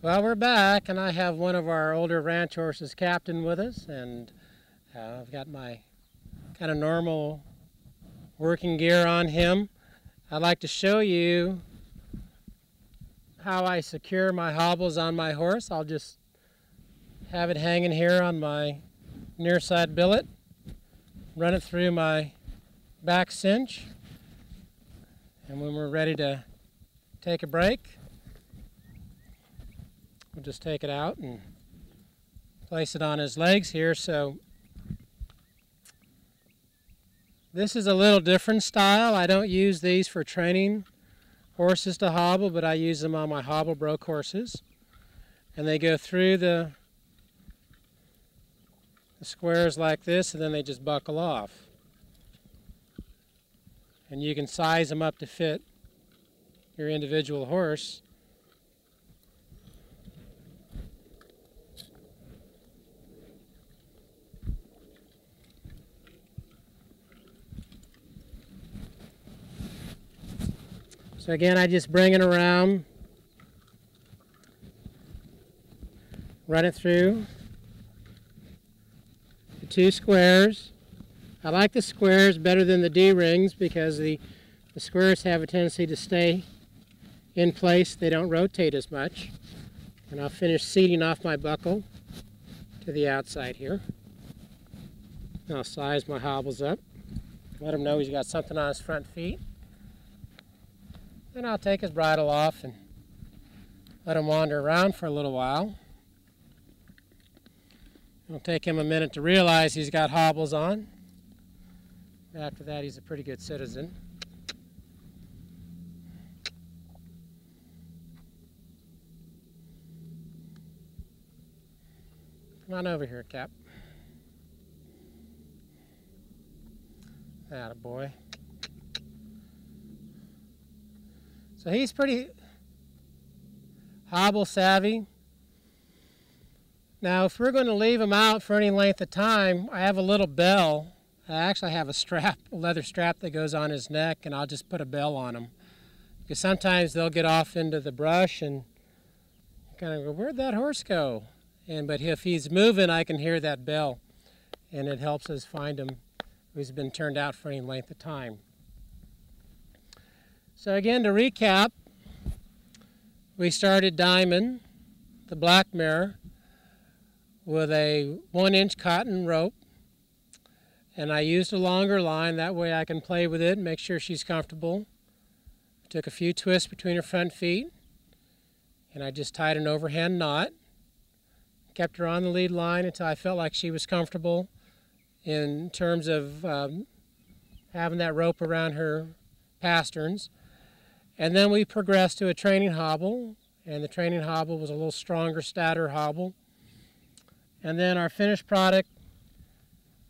Well, we're back, and I have one of our older ranch horses, Captain, with us, and I've got my kind of normal working gear on him. I'd like to show you how I secure my hobbles on my horse. I'll just have it hanging here on my near side billet, run it through my back cinch, and when we're ready to take a break, we'll just take it out and place it on his legs here. So this is a little different style. I don't use these for training horses to hobble, but I use them on my hobble broke horses. And they go through the squares like this, and then they just buckle off. And you can size them up to fit your individual horse. So again, I just bring it around, run it through the two squares. I like the squares better than the D-rings because the squares have a tendency to stay in place. They don't rotate as much. And I'll finish seating off my buckle to the outside here. I'll size my hobbles up, let him know he's got something on his front feet. Then I'll take his bridle off and let him wander around for a little while. It'll take him a minute to realize he's got hobbles on. After that, he's a pretty good citizen. Come on over here, Cap. Atta boy. So he's pretty hobble savvy. Now, if we're going to leave him out for any length of time, I have a little bell. I actually have a strap, a leather strap that goes on his neck, and I'll just put a bell on him. Because sometimes they'll get off into the brush and kind of go, where'd that horse go? But if he's moving, I can hear that bell, and it helps us find him if he's been turned out for any length of time. So again, to recap, we started Diamond, the black mare, with a 1-inch cotton rope, and I used a longer line. That way I can play with it and make sure she's comfortable. Took a few twists between her front feet, and I just tied an overhand knot. Kept her on the lead line until I felt like she was comfortable in terms of having that rope around her pasterns. And then we progressed to a training hobble, and the training hobble was a little stronger, stouter hobble. And then our finished product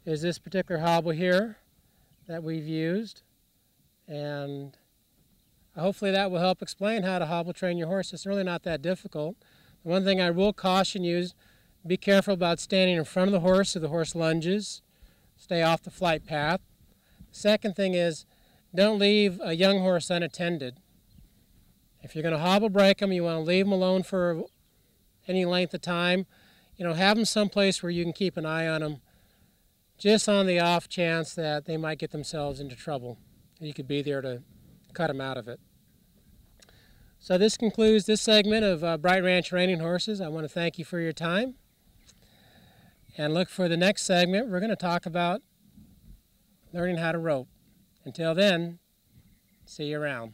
is this particular hobble here that we've used. And hopefully that will help explain how to hobble train your horse. It's really not that difficult. The one thing I will caution you is be careful about standing in front of the horse so the horse lunges. Stay off the flight path. The second thing is don't leave a young horse unattended. If you're going to hobble break them, you want to leave them alone for any length of time. Have them someplace where you can keep an eye on them, just on the off chance that they might get themselves into trouble. You could be there to cut them out of it. So this concludes this segment of Bright Ranch Training Horses. I want to thank you for your time. And look for the next segment. We're going to talk about learning how to rope. Until then, see you around.